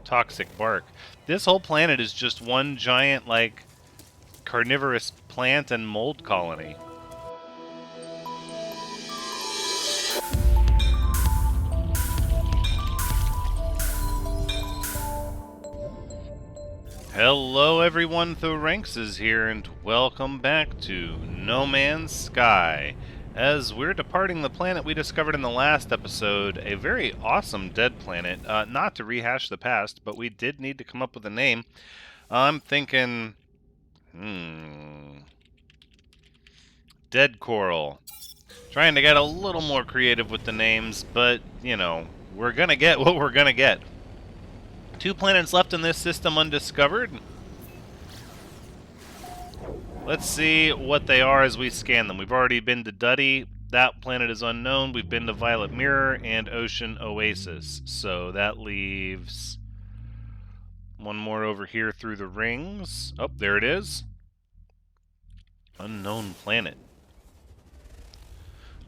toxic bark. This whole planet is just one giant, like, carnivorous plant and mold colony. Hello everyone, Thoranx is here, and welcome back to No Man's Sky. As we're departing the planet we discovered in the last episode, a very awesome dead planet. Not to rehash the past, but we did need to come up with a name. I'm thinking... Dead Coral. Trying to get a little more creative with the names, but, you know, we're gonna get what we're gonna get. 2 planets left in this system undiscovered. Let's see what they are as we scan them. We've already been to Duddy. That planet is unknown. We've been to Violet Mirror and Ocean Oasis. So that leaves one more over here through the rings. Oh, there it is. Unknown planet.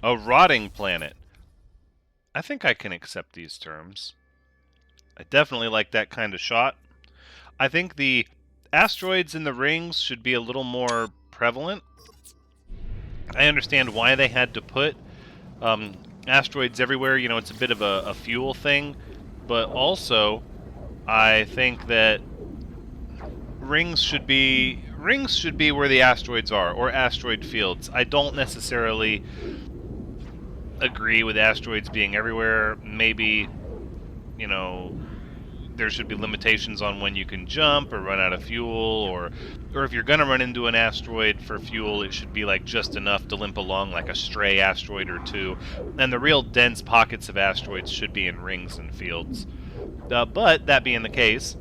A rotting planet. I think I can accept these terms. I definitely like that kind of shot. I think the asteroids in the rings should be a little more prevalent. I understand why they had to put asteroids everywhere. You know, it's a bit of a fuel thing. But also, I think that rings should be where the asteroids are, or asteroid fields. I don't necessarily agree with asteroids being everywhere. Maybe, you know, there should be limitations on when you can jump or run out of fuel, or if you're gonna run into an asteroid for fuel, it should be like just enough to limp along, like a stray asteroid or two. And the real dense pockets of asteroids should be in rings and fields. But that being the case,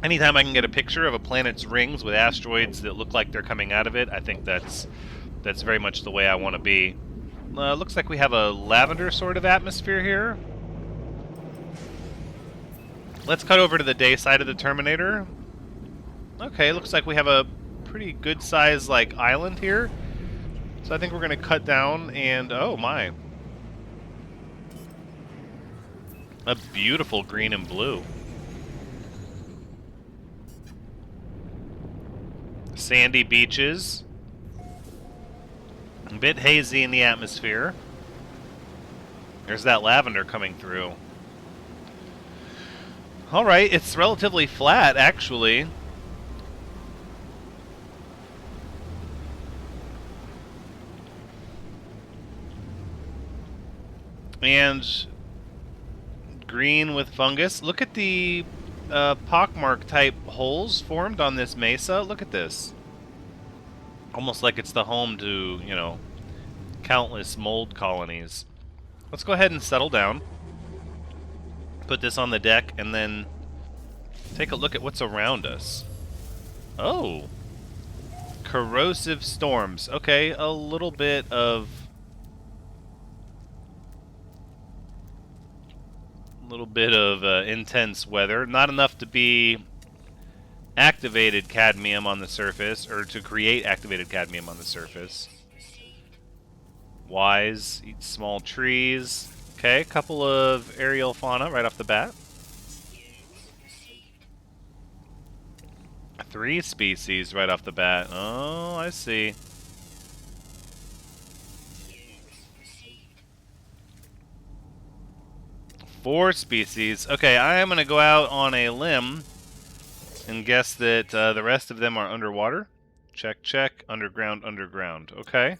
anytime I can get a picture of a planet's rings with asteroids that look like they're coming out of it, I think that's very much the way I want to be. Looks like we have a lavender sort of atmosphere here. Let's cut over to the day side of the Terminator. Okay, looks like we have a pretty good size, like, island here. So I think we're gonna cut down and... oh my. A beautiful green and blue. Sandy beaches. A bit hazy in the atmosphere. There's that lavender coming through. Alright, it's relatively flat, actually. And green with fungus. Look at the pockmark type holes formed on this mesa. Look at this. Almost like it's the home to, you know, countless mold colonies. Let's go ahead and settle down. Put this on the deck, and then take a look at what's around us. Oh! Corrosive storms. Okay, a little bit of... intense weather. Not enough to be activated cadmium on the surface, or to create activated cadmium on the surface. Wise, eat small trees. Okay, a couple of aerial fauna right off the bat. 3 species right off the bat. Oh, I see. Four species. Okay, I am going to go out on a limb and guess that the rest of them are underwater. Check, check. Underground, underground. Okay.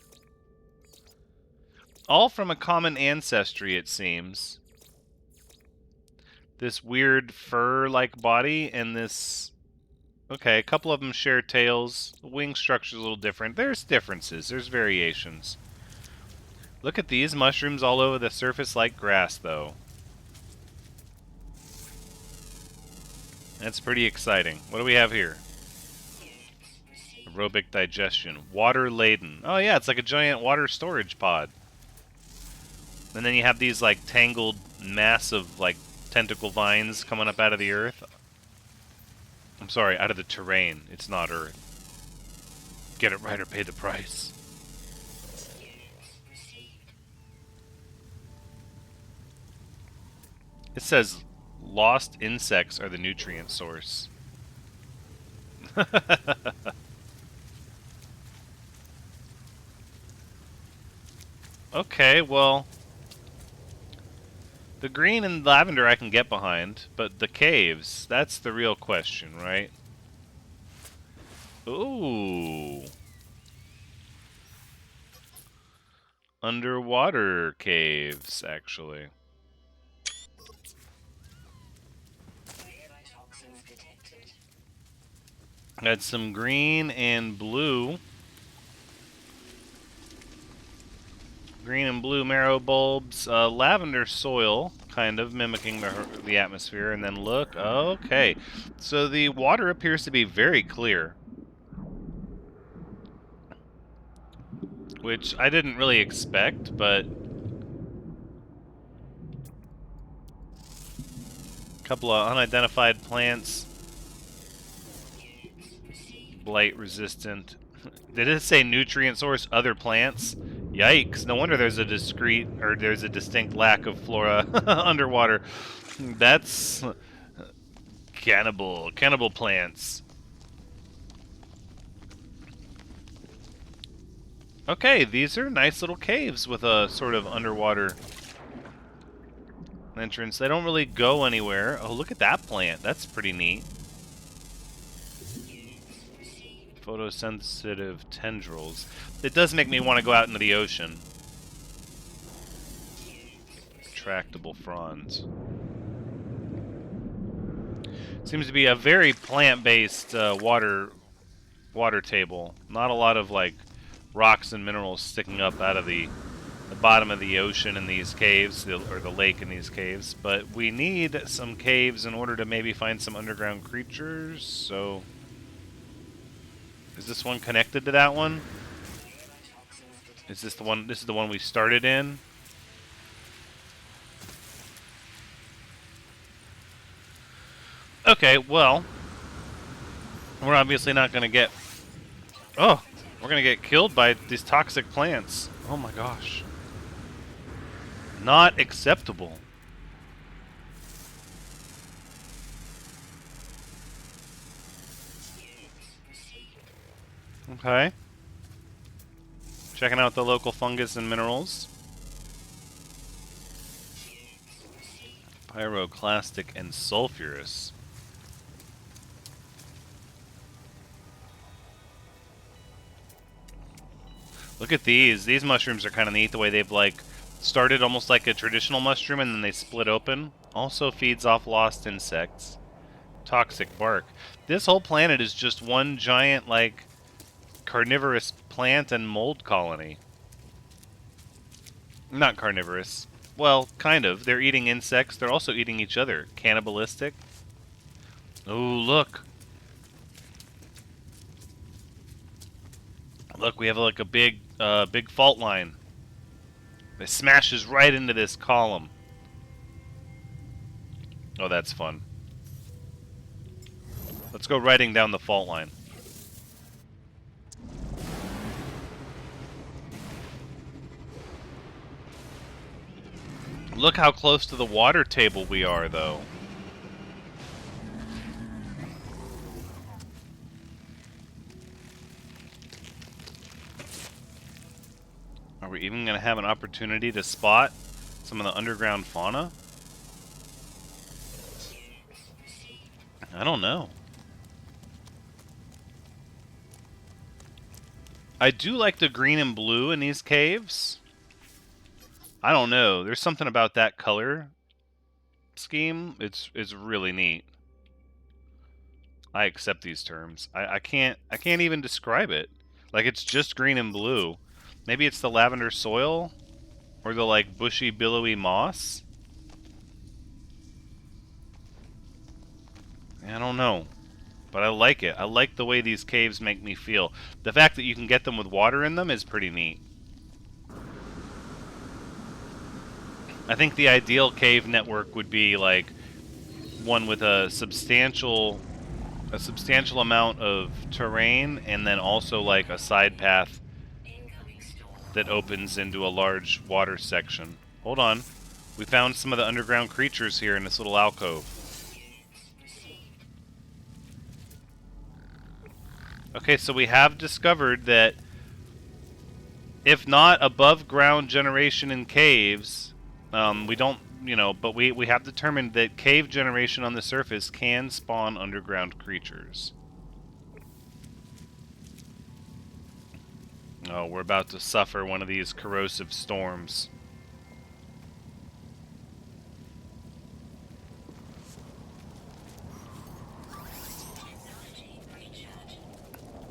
All from a common ancestry, it seems. This weird fur-like body and this... okay, a couple of them share tails. The wing structure's a little different. There's differences. There's variations. Look at these mushrooms all over the surface like grass, though. That's pretty exciting. What do we have here? Aerobic digestion. Water laden. Oh yeah, it's like a giant water storage pod. And then you have these like tangled, massive like tentacle vines coming up out of the earth. I'm sorry, out of the terrain. It's not earth. Get it right or pay the price. It says lost insects are the nutrient source. Okay, well, the green and lavender I can get behind, but the caves, that's the real question, right? Ooh. Underwater caves, actually. Had some green and blue. Green and blue marrow bulbs. Lavender soil, kind of mimicking the atmosphere. And then look, okay. So the water appears to be very clear. Which I didn't really expect, but... a couple of unidentified plants. Blight resistant. Did it say nutrient source other plants? Yikes! No wonder there's a distinct lack of flora underwater. That's cannibal plants. Okay, these are nice little caves with a sort of underwater entrance. They don't really go anywhere. Oh, look at that plant. That's pretty neat. Photosensitive tendrils. It does make me want to go out into the ocean. Retractable fronds. Seems to be a very plant-based water table. Not a lot of like rocks and minerals sticking up out of the bottom of the ocean in these caves, or the lake in these caves. But we need some caves in order to maybe find some underground creatures. So, is this one connected to that one? Is this the one? This is the one we started in. Okay, well, we're obviously not going to get... Oh, we're going to get killed by these toxic plants. Oh my gosh. Not acceptable. Okay. Checking out the local fungus and minerals. Pyroclastic and sulfurous. Look at these. These mushrooms are kind of neat the way they've like started almost like a traditional mushroom and then they split open. Also feeds off lost insects. Toxic bark. This whole planet is just one giant like carnivorous plant and mold colony. Not carnivorous. Well, kind of. They're eating insects. They're also eating each other. Cannibalistic. Oh, look. Look, we have like a big fault line. It smashes right into this column. Oh, that's fun. Let's go riding down the fault line. Look how close to the water table we are, though. Are we even going to have an opportunity to spot some of the underground fauna? I don't know. I do like the green and blue in these caves. I don't know. There's something about that color scheme. It's really neat. I accept these terms. I can't even describe it. Like it's just green and blue. Maybe it's the lavender soil or the like bushy billowy moss. I don't know. But I like it. I like the way these caves make me feel. The fact that you can get them with water in them is pretty neat. I think the ideal cave network would be like one with a substantial amount of terrain and then also like a side path that opens into a large water section. Hold on. We found some of the underground creatures here in this little alcove. Okay, so we have discovered that if not above ground generation in caves, we don't, but we have determined that cave generation on the surface can spawn underground creatures. Oh, we're about to suffer one of these corrosive storms.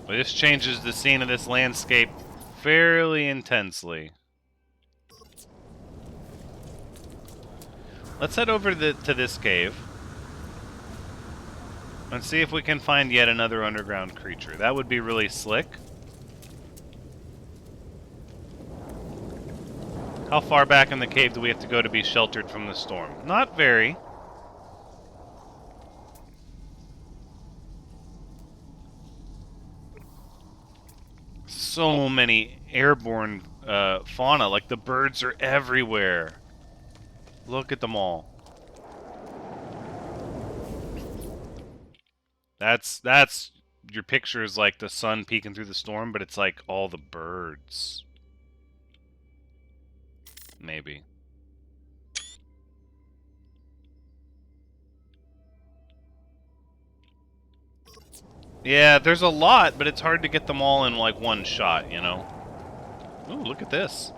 Well, this changes the scene of this landscape fairly intensely. Let's head over to this cave and see if we can find yet another underground creature. That would be really slick. How far back in the cave do we have to go to be sheltered from the storm? Not very. So many airborne fauna, like the birds are everywhere. Look at them all. That's your picture is like the sun peeking through the storm, but it's like all the birds. Maybe. Yeah, there's a lot, but it's hard to get them all in like one shot, you know? Ooh, look at this.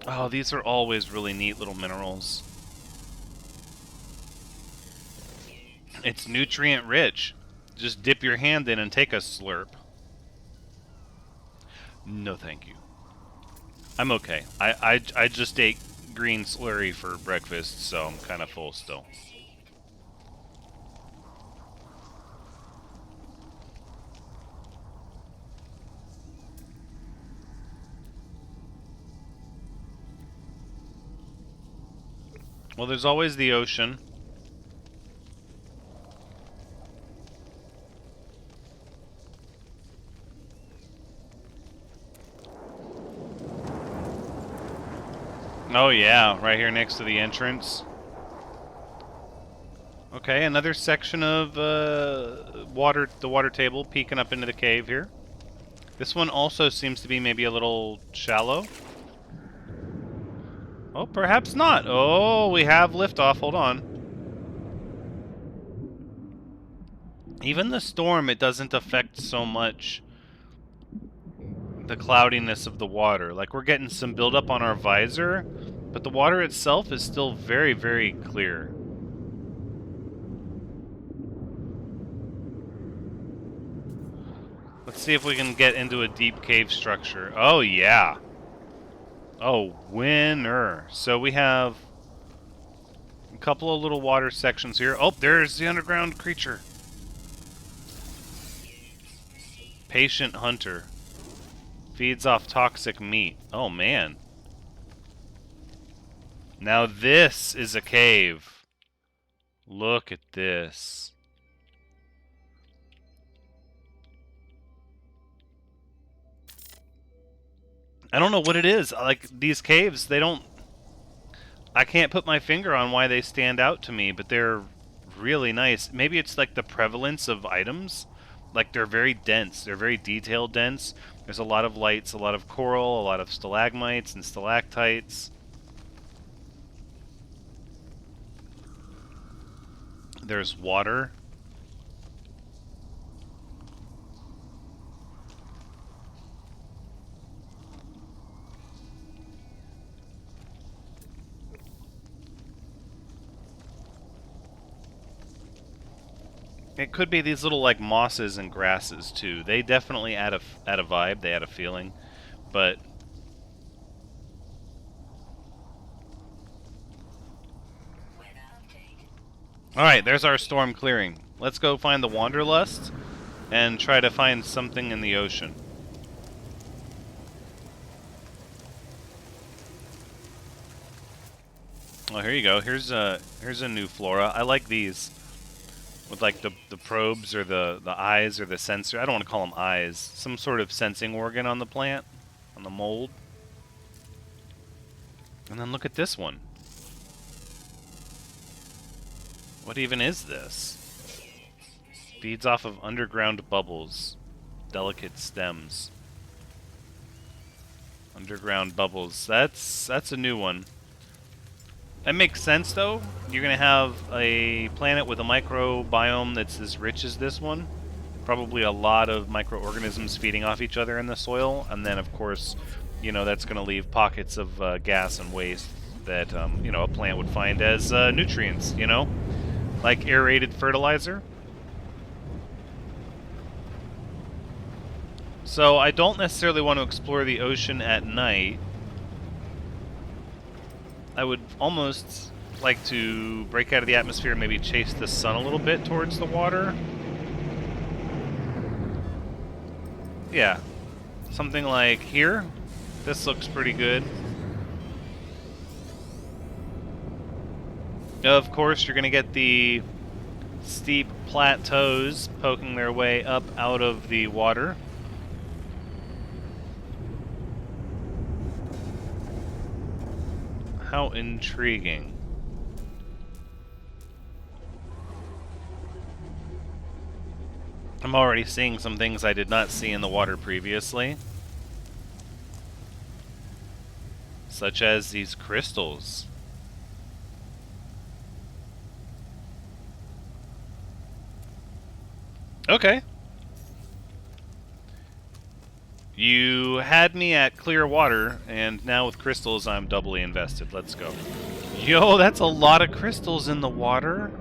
Oh, these are always really neat little minerals. It's nutrient rich. Just dip your hand in and take a slurp. No, thank you. I'm okay. I just ate green slurry for breakfast, so I'm kind of full still. Well, there's always the ocean. Oh yeah, right here next to the entrance. Okay, another section of the water table peeking up into the cave here. This one also seems to be maybe a little shallow. Oh, perhaps not. Oh, we have liftoff. Hold on. Even the storm, it doesn't affect so much the cloudiness of the water. Like, we're getting some buildup on our visor, but the water itself is still very, very clear. Let's see if we can get into a deep cave structure. Oh, yeah. Oh, winner. So we have a couple of little water sections here. Oh, there's the underground creature. Patient hunter. Feeds off toxic meat. Oh, man. Now this is a cave. Look at this. I don't know what it is. Like, these caves, they don't... I can't put my finger on why they stand out to me, but they're really nice. Maybe it's like the prevalence of items. Like, they're very dense. They're very detail dense. There's a lot of lights, a lot of coral, a lot of stalagmites and stalactites. There's water. It could be these little like mosses and grasses too. They definitely add a vibe. They add a feeling, but all right, there's our storm clearing. Let's go find the Wanderlust and try to find something in the ocean. Oh, here you go. Here's a new flora. I like these. With like the probes or the eyes or the sensor. I don't want to call them eyes. Some sort of sensing organ on the plant, on the mold. And then look at this one. What even is this? Feeds off of underground bubbles. Delicate stems. Underground bubbles. That's a new one. That makes sense, though. You're going to have a planet with a microbiome that's as rich as this one. Probably a lot of microorganisms feeding off each other in the soil. And then, of course, you know, that's going to leave pockets of gas and waste that, you know, a plant would find as nutrients, you know? Like aerated fertilizer. So I don't necessarily want to explore the ocean at night. I would almost like to break out of the atmosphere and maybe chase the sun a little bit towards the water. Yeah. Something like here. This looks pretty good. Of course, you're going to get the steep plateaus poking their way up out of the water. How intriguing. I'm already seeing some things I did not see in the water previously. Such as these crystals. Okay. You had me at clear water, and now with crystals I'm doubly invested. Let's go. Yo, that's a lot of crystals in the water.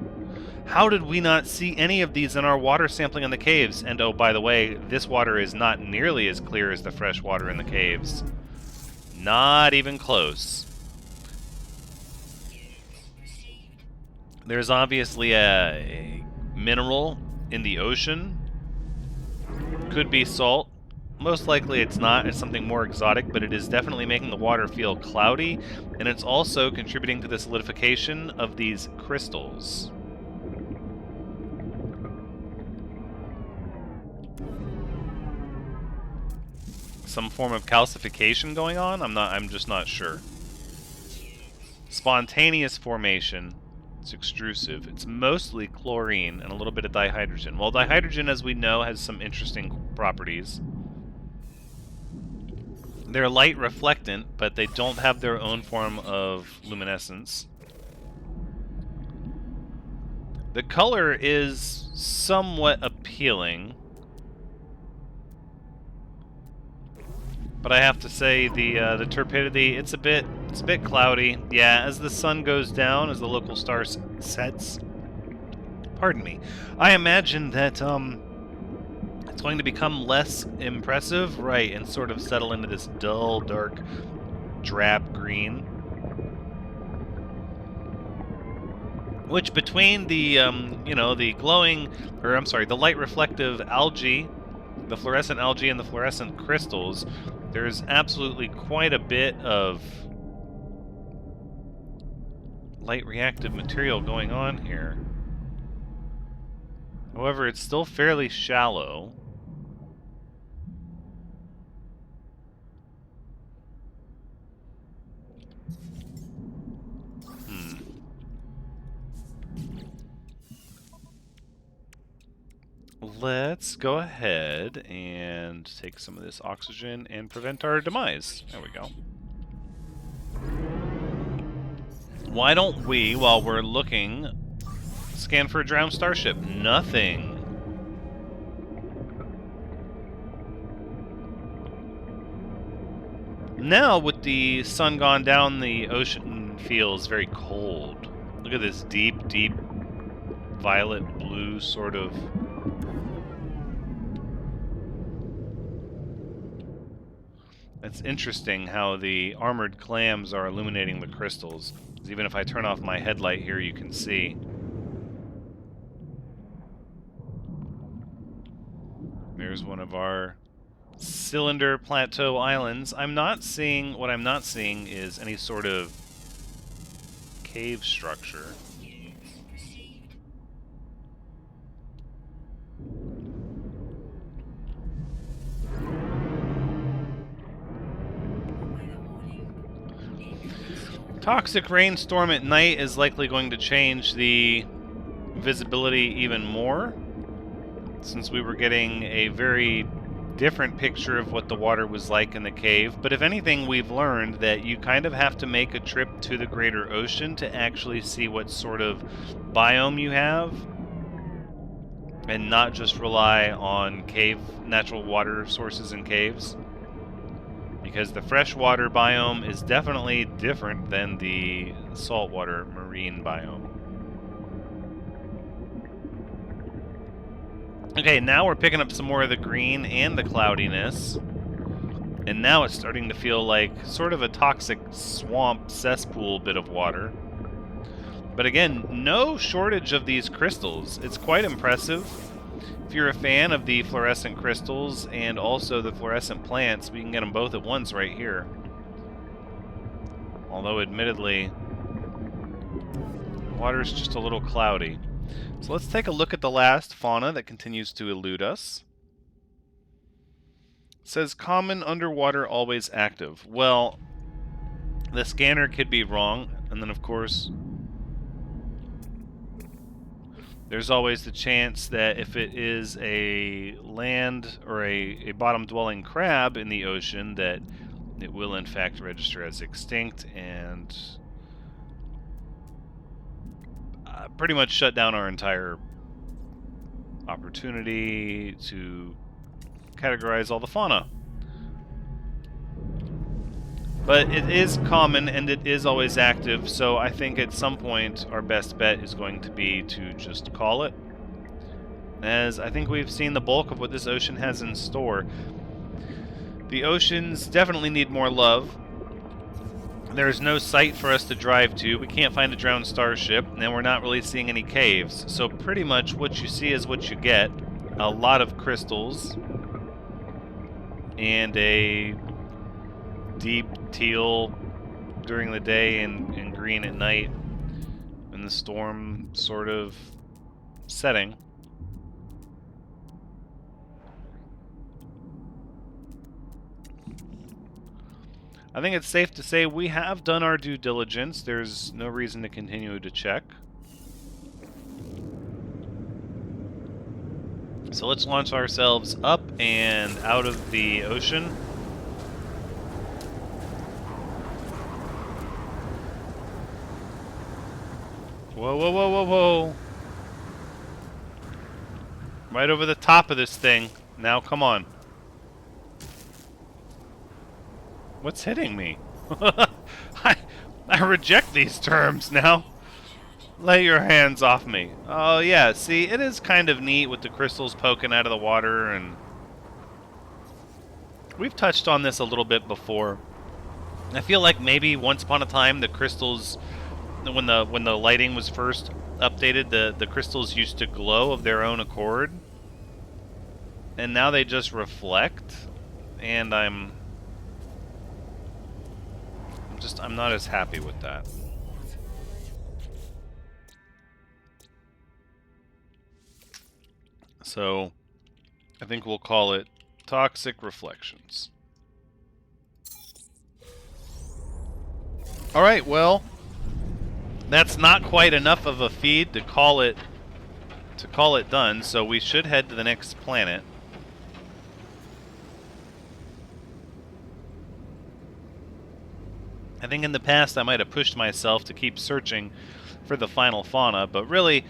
How did we not see any of these in our water sampling in the caves? And oh, by the way, this water is not nearly as clear as the fresh water in the caves. Not even close. There's obviously a mineral in the ocean. Could be salt. Most likely it's not. It's something more exotic, but it is definitely making the water feel cloudy, and it's also contributing to the solidification of these crystals. Some form of calcification going on? I'm just not sure. Spontaneous formation. It's extrusive. It's mostly chlorine and a little bit of dihydrogen. Well, dihydrogen, as we know, has some interesting properties. They're light reflectant, but they don't have their own form of luminescence. The color is somewhat appealing, but I have to say the turbidity, it's a bit cloudy. Yeah, as the sun goes down, as the local star sets. Pardon me. I imagine that it's going to become less impressive, right, and sort of settle into this dull, dark, drab green. Which between the, you know, the glowing, or I'm sorry, the light reflective algae, the fluorescent algae and the fluorescent crystals, there's absolutely quite a bit of light reactive material going on here. However, it's still fairly shallow. Let's go ahead and take some of this oxygen and prevent our demise. There we go. Why don't we, while we're looking, scan for a drowned starship? Nothing. Now, with the sun gone down, the ocean feels very cold. Look at this deep, deep violet blue sort of. It's interesting how the armored clams are illuminating the crystals. Even if I turn off my headlight here, you can see. There's one of our cylinder plateau islands. What I'm not seeing is any sort of cave structure. Toxic rainstorm at night is likely going to change the visibility even more, since we were getting a very different picture of what the water was like in the cave. But if anything, we've learned that you kind of have to make a trip to the greater ocean to actually see what sort of biome you have, and not just rely on natural water sources in caves. Because the freshwater biome is definitely different than the saltwater marine biome. Okay, now we're picking up some more of the green and the cloudiness. And now it's starting to feel like sort of a toxic swamp cesspool bit of water. But again, no shortage of these crystals. It's quite impressive. If you're a fan of the fluorescent crystals and also the fluorescent plants, we can get them both at once right here. Although admittedly, water's just a little cloudy. So let's take a look at the last fauna that continues to elude us. It says common underwater always active. Well, the scanner could be wrong, and then of course there's always the chance that if it is a land or a bottom-dwelling crab in the ocean, that it will in fact register as extinct and pretty much shut down our entire opportunity to categorize all the fauna. But it is common and it is always active, so I think at some point our best bet is going to be to just call it, as I think we've seen the bulk of what this ocean has in store. The oceans definitely need more love. There's no site for us to drive to. We can't find a drowned starship, and we're not really seeing any caves. So pretty much what you see is what you get. A lot of crystals and a deep teal during the day and green at night, and the storm sort of setting. I think it's safe to say we have done our due diligence. There's no reason to continue to check. So let's launch ourselves up and out of the ocean. Whoa, whoa, whoa, whoa, whoa. Right over the top of this thing. Now, come on. What's hitting me? I reject these terms now. Lay your hands off me. Oh, yeah, see, it is kind of neat with the crystals poking out of the water, and we've touched on this a little bit before. I feel like maybe once upon a time the crystals, when the lighting was first updated, the crystals used to glow of their own accord, and now they just reflect, and I'm not as happy with that. So I think we'll call it Toxic Reflections. Alright, well, that's not quite enough of a feed to call it done, so we should head to the next planet. I think in the past I might have pushed myself to keep searching for the final fauna, but really,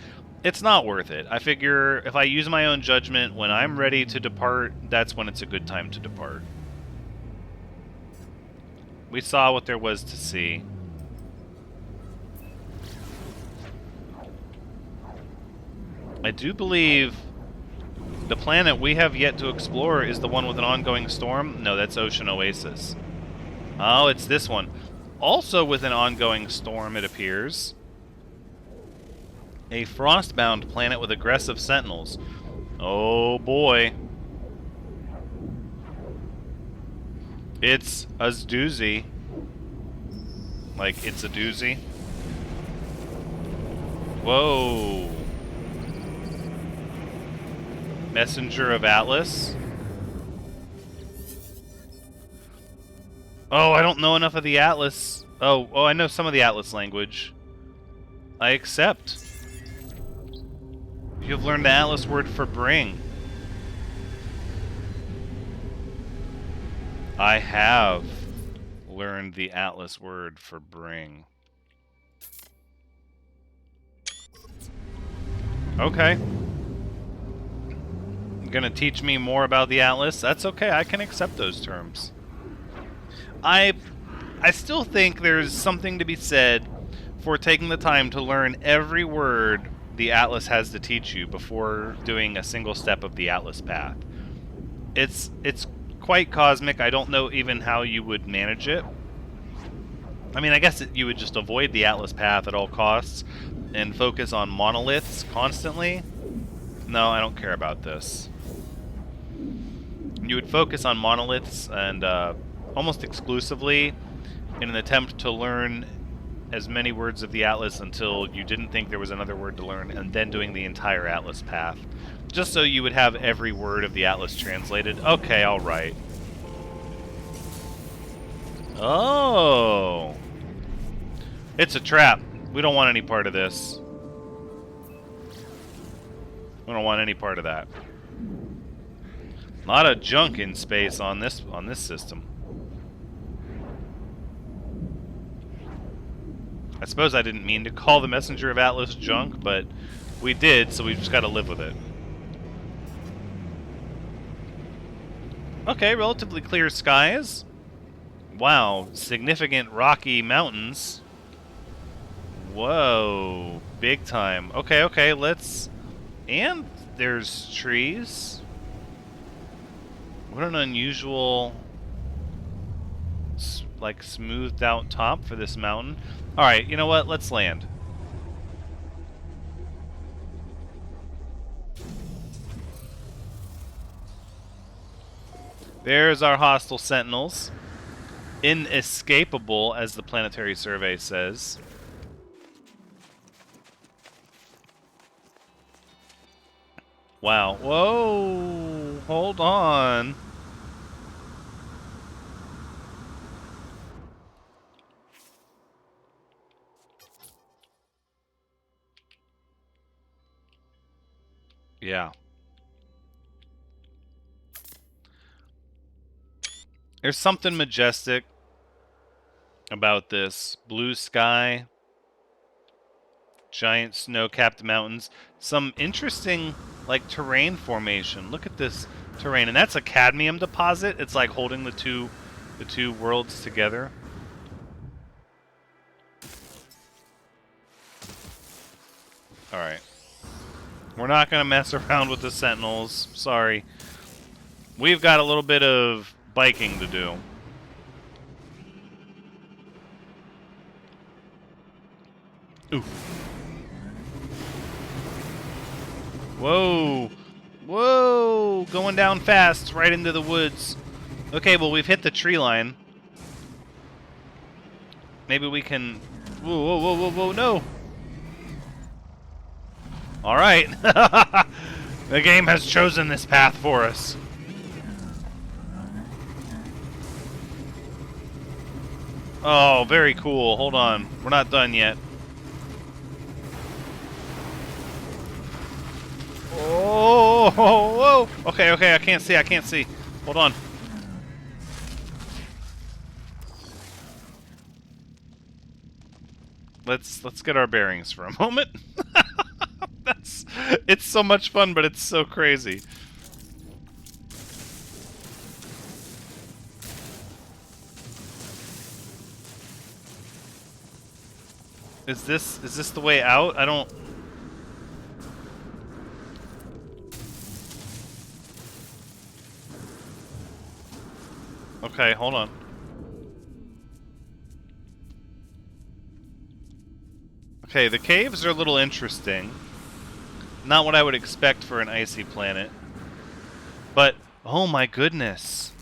it's not worth it. I figure if I use my own judgment, when I'm ready to depart, that's when it's a good time to depart. We saw what there was to see. I do believe the planet we have yet to explore is the one with an ongoing storm. No, that's Ocean Oasis. Oh, it's this one. Also with an ongoing storm, it appears. A frost-bound planet with aggressive sentinels. Oh boy. It's a doozy. Like, it's a doozy. Whoa. Messenger of Atlas. Oh, I don't know enough of the Atlas. Oh, I know some of the Atlas language. I accept. You've learned the Atlas word for bring. I have learned the Atlas word for bring. Okay. You're gonna teach me more about the Atlas? That's okay, I can accept those terms. I still think there's something to be said for taking the time to learn every word the Atlas has to teach you before doing a single step of the Atlas path. It's quite cosmic. I don't know even how you would manage it. I mean, I guess you would just avoid the Atlas path at all costs and focus on monoliths constantly. No, I don't care about this. You would focus on monoliths and almost exclusively in an attempt to learn as many words of the Atlas until you didn't think there was another word to learn, and then doing the entire Atlas path. Just so you would have every word of the Atlas translated. Okay, alright. Oh! It's a trap. We don't want any part of this. We don't want any part of that. A lot of junk in space on this system. I suppose I didn't mean to call the Messenger of Atlas junk, but we did, so we've just got to live with it. Okay, relatively clear skies. Wow, significant rocky mountains. Whoa, big time. Okay, okay, let's... And there's trees. What an unusual, like, smoothed out top for this mountain. Alright, you know what? Let's land. There's our hostile sentinels. Inescapable, as the planetary survey says. Wow. Whoa! Hold on. Yeah. There's something majestic about this. Blue sky, giant snow-capped mountains, some interesting, like, terrain formation. Look at this terrain, and that's a cadmium deposit. It's like holding the two worlds together. All right. We're not going to mess around with the sentinels. Sorry. We've got a little bit of biking to do. Ooh. Whoa. Whoa. Going down fast, right into the woods. Okay, well, we've hit the tree line. Maybe we can... Whoa, whoa, whoa, whoa, whoa, no! Alright. The game has chosen this path for us. Oh, very cool. Hold on. We're not done yet. Oh, whoa. Okay, okay, I can't see, I can't see. Hold on. Let's get our bearings for a moment. It's so much fun, but it's so crazy. Is this the way out? I don't... Okay, hold on. Okay, the caves are a little interesting. Not what I would expect for an icy planet. But, oh my goodness.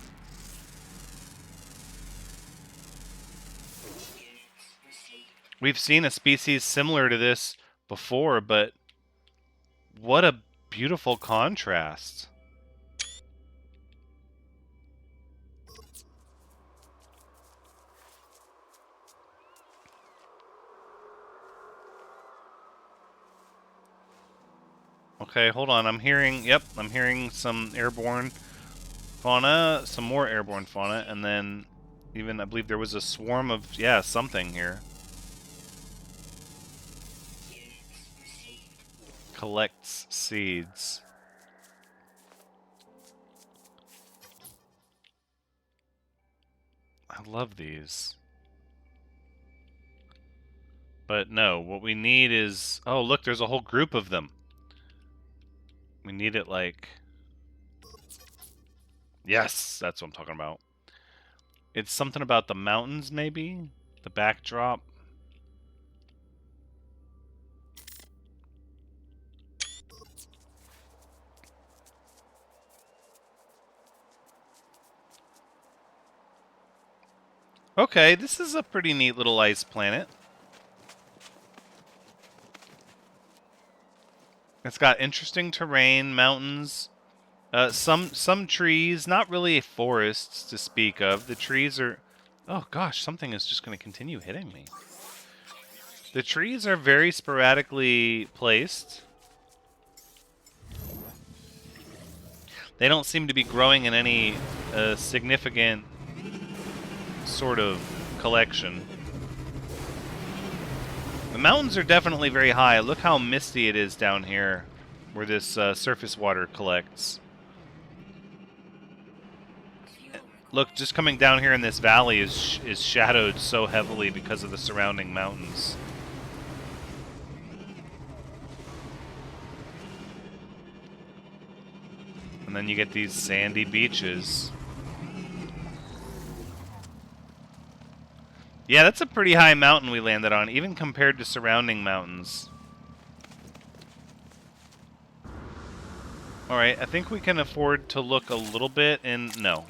We've seen a species similar to this before, but what a beautiful contrast. Okay, hold on. I'm hearing... Yep, I'm hearing some airborne fauna, some more airborne fauna, and then even, I believe there was a swarm of, yeah, something here. Collects seeds. I love these. But no, what we need is... Oh, look, there's a whole group of them. We need it like... Yes, that's what I'm talking about. It's something about the mountains, maybe? The backdrop. Okay, this is a pretty neat little ice planet. It's got interesting terrain, mountains, some trees, not really forests to speak of. The trees are... Oh gosh, something is just going to continue hitting me. The trees are very sporadically placed. They don't seem to be growing in any significant sort of collection. The mountains are definitely very high. Look how misty it is down here where this surface water collects. Look, just coming down here in this valley is shadowed so heavily because of the surrounding mountains. And then you get these sandy beaches. Yeah, that's a pretty high mountain we landed on, even compared to surrounding mountains. Alright, I think we can afford to look a little bit and... No.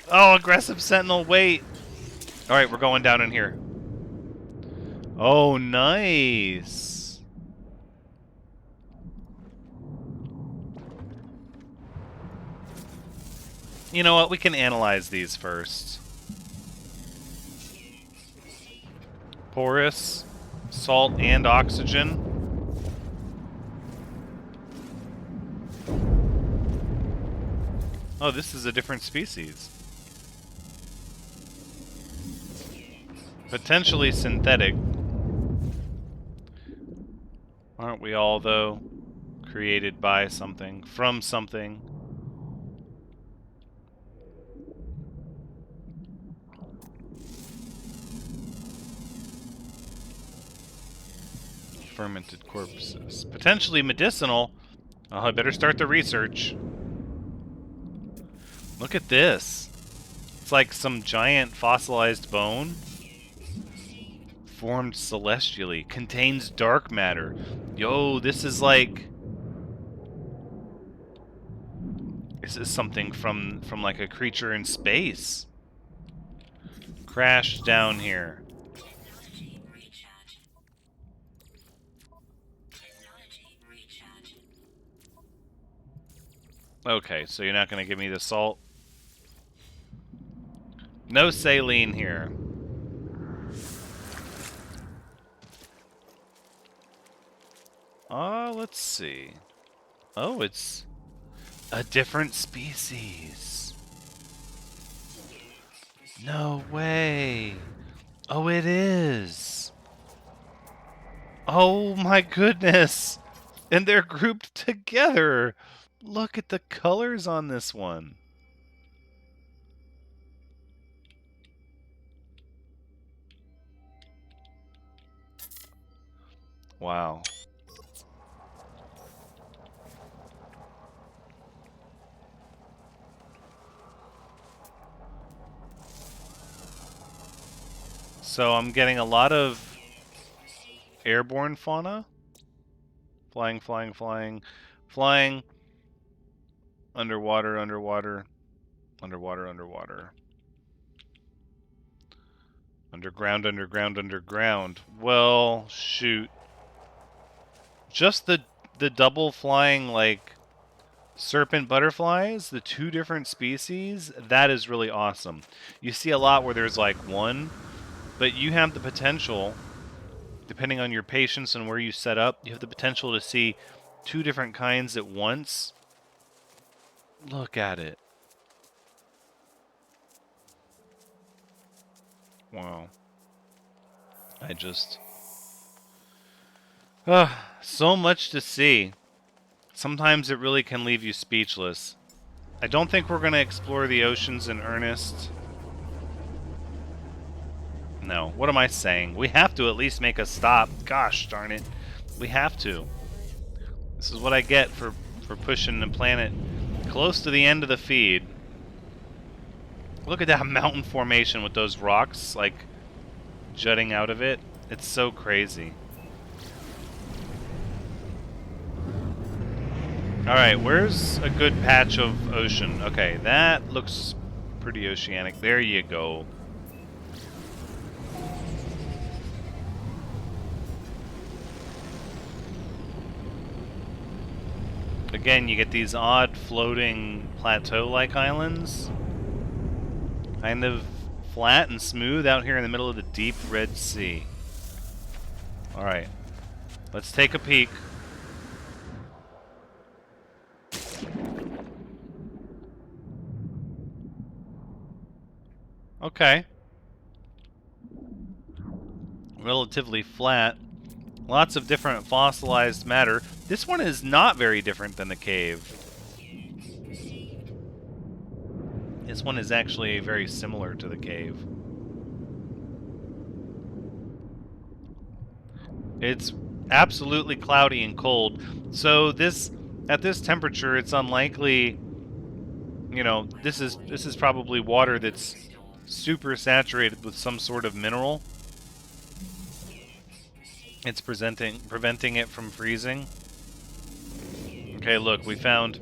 Oh, aggressive sentinel, wait! Alright, we're going down in here. Oh, nice! You know what, we can analyze these first. Porous, salt and oxygen. Oh, this is a different species. Potentially synthetic. Aren't we all, though? Created by something, from something. Fermented corpses. Potentially medicinal. Oh, I better start the research. Look at this. It's like some giant fossilized bone. Formed celestially. Contains dark matter. Yo, this is like... This is something from like a creature in space. Crashed down here. Okay, so you're not going to give me the salt? No saline here. Let's see. Oh, it's a different species. No way. Oh, it is. Oh my goodness. And they're grouped together. Look at the colors on this one. Wow. So I'm getting a lot of airborne fauna. Flying, flying, flying, flying. Underwater, underwater, underwater, underwater. Underground, underground, underground. Well, shoot. Just the double flying, like, serpent butterflies, the two different species, that is really awesome. You see a lot where there's, like, one, but you have the potential depending on your patience and where you set up, you have the potential to see 2 different kinds at once. Look at it. Wow. I just... so much to see. Sometimes it really can leave you speechless. I don't think we're going to explore the oceans in earnest. No, what am I saying? We have to at least make a stop. Gosh darn it. We have to. This is what I get for pushing the planet close to the end of the feed. Look at that mountain formation with those rocks, like, jutting out of it. It's so crazy. Alright, where's a good patch of ocean? Okay, that looks pretty oceanic. There you go. Again, you get these odd floating plateau-like islands. Kind of flat and smooth out here in the middle of the deep Red Sea. Alright, let's take a peek. Okay. Relatively flat. Lots of different fossilized matter. This one is not very different than the cave. This one is actually very similar to the cave. It's absolutely cloudy and cold. So this, at this temperature, it's unlikely, you know, this is probably water that's super saturated with some sort of mineral. It's preventing it from freezing. Okay, look, we found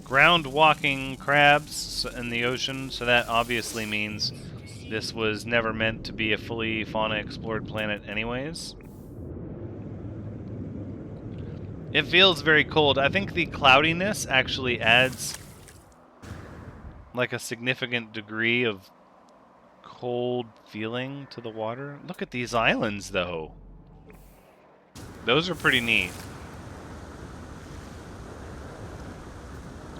ground walking crabs in the ocean, so that obviously means this was never meant to be a fully fauna explored planet anyways. It feels very cold. I think the cloudiness actually adds like a significant degree of cold feeling to the water. Look at these islands, though. Those are pretty neat.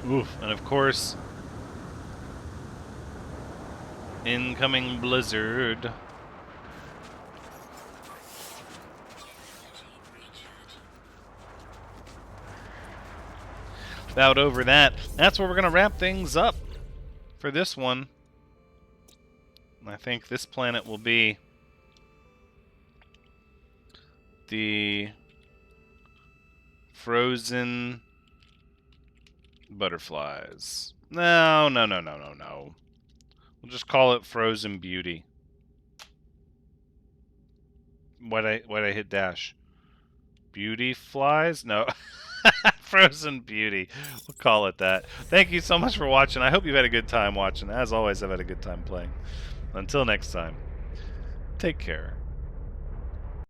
Oof. And of course, incoming blizzard. About over that. That's where we're going to wrap things up for this one. I think this planet will be the frozen butterflies. No. We'll just call it Frozen Beauty. Why'd I hit dash? Beauty flies? No. Frozen Beauty. We'll call it that. Thank you so much for watching. I hope you've had a good time watching. As always, I've had a good time playing. Until next time, take care.